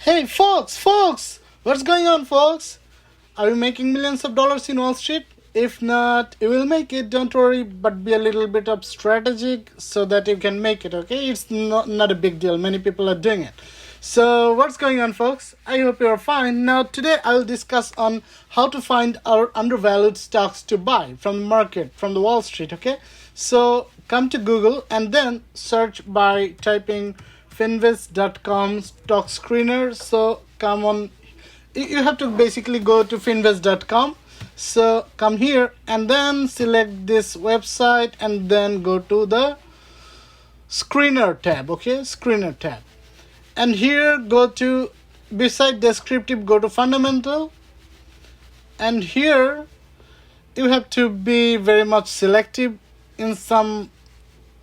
Hey, folks, what's going on, folks? Are you making millions of dollars in Wall Street? If not, you will make it, don't worry, but be a little bit of strategic so that you can make it, okay? It's not a big deal. Many people are doing it. So, what's going on, folks? I hope you're fine. Now, today I will discuss on how to find our undervalued stocks to buy from the market, from the Wall Street, okay? So, come to Google and then search by typing finvest.com stock screener. So come on, you have to basically go to finvest.com. So come here and then select this website and then go to the screener tab. Okay, screener tab, and here go to beside descriptive, go to fundamental, and here you have to be very much selective in some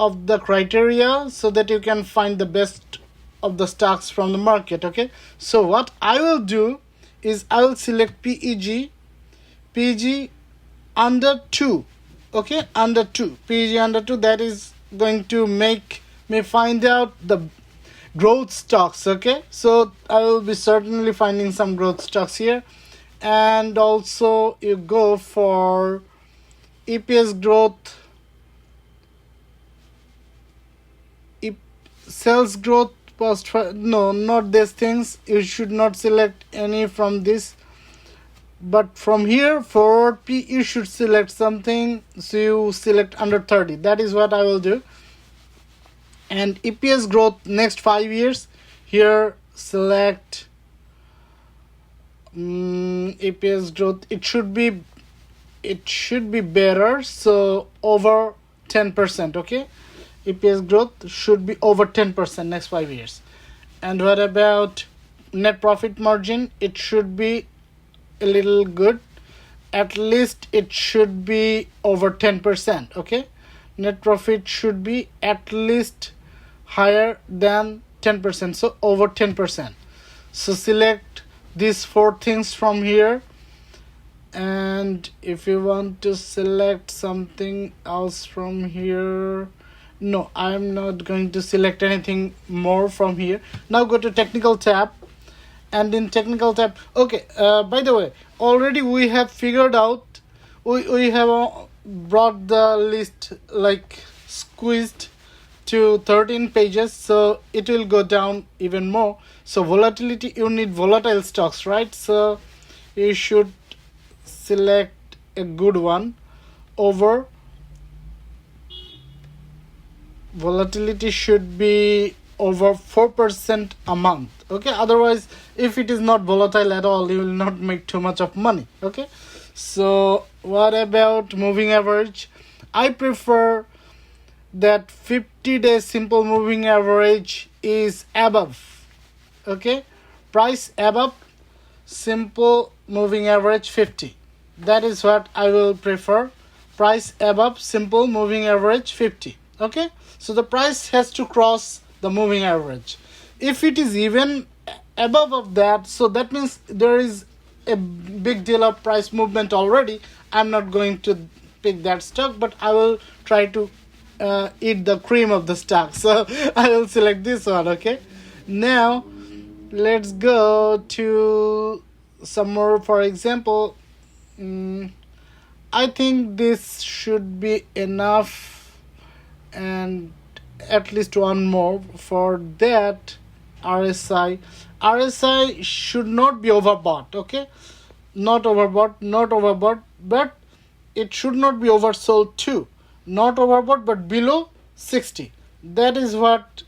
of the criteria so that you can find the best of the stocks from the market. Okay, so what I will do is I will select PEG under 2. Okay, under 2, PEG under 2. That is going to make me find out the growth stocks. Okay, so I will be certainly finding some growth stocks here. And also you go for EPS growth, sales growth, no, not these things. You should not select any from this, but from here forward P you should select something. So you select under 30. That is what I will do. And EPS growth next 5 years, here select EPS growth. It should be better, so over 10%. Okay, EPS growth should be over 10% next 5 years. And what about net profit margin? It should be a little good. At least it should be over 10%. Okay, net profit should be at least higher than 10%, so over 10%. So select these 4 things from here. And if you want to select something else from here, no, I'm not going to select anything more from here. Now go to technical tab, and in technical tab, okay, by the way, already we have figured out, we have brought the list, like squeezed to 13 pages, so it will go down even more. So volatility, you need volatile stocks, right? So you should select a good one. Over volatility should be over 4% a month. Okay, otherwise if it is not volatile at all, you will not make too much of money. Okay, so what about moving average? I prefer that 50-day simple moving average is above. Okay, price above, simple moving average 50. That is what I will prefer. Price above, simple moving average 50. Okay, so the price has to cross the moving average. If it is even above of that, so that means there is a big deal of price movement already. I'm not going to pick that stock, but I will try to eat the cream of the stock. So I will select this one. Okay, now let's go to some more. For example, I think this should be enough, and at least one more. For that, RSI should not be overbought. Okay, not overbought, but it should not be oversold too. Not overbought, but below 60. That is what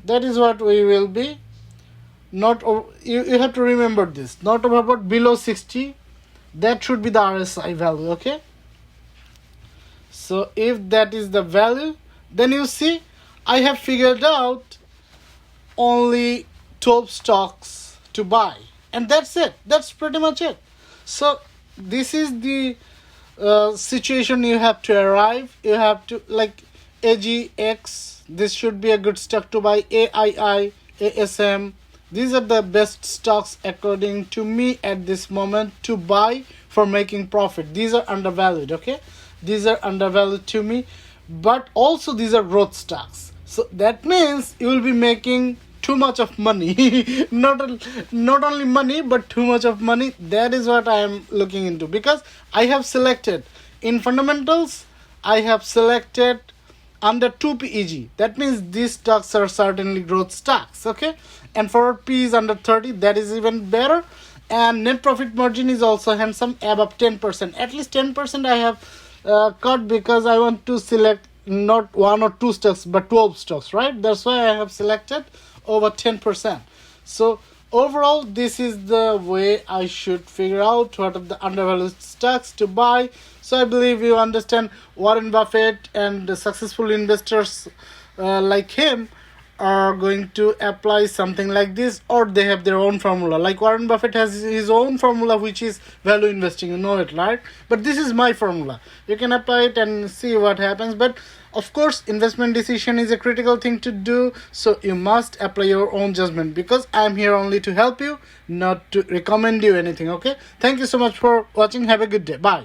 we will be. Not you have to remember this. Not overbought, below 60. That should be the RSI value. Okay, so if that is the value, then you see I have figured out only 12 stocks to buy, and that's it. That's pretty much it. So this is the situation you have to arrive. You have to, like, AGX, this should be a good stock to buy. AII, ASM, these are the best stocks according to me at this moment to buy for making profit. These are undervalued. Okay, these are undervalued to me, but also these are growth stocks. So that means you will be making too much of money. Not only money, but too much of money. That is what I am looking into, because I have selected in fundamentals, I have selected under 2 PEG. That means these stocks are certainly growth stocks, okay? And for P is under 30, that is even better. And net profit margin is also handsome, above 10%. At least 10% I have cut, because I want to select not 1 or 2 stocks but 12 stocks, right? That's why I have selected over 10%. So overall, this is the way I should figure out what are the undervalued stocks to buy. So I believe you understand. Warren Buffett and the successful investors like him are going to apply something like this, or they have their own formula. Like Warren Buffett has his own formula, which is value investing, you know it, right? But this is my formula. You can apply it and see what happens. But of course, investment decision is a critical thing to do, so you must apply your own judgment, because I'm here only to help you, not to recommend you anything. Okay, thank you so much for watching. Have a good day. Bye.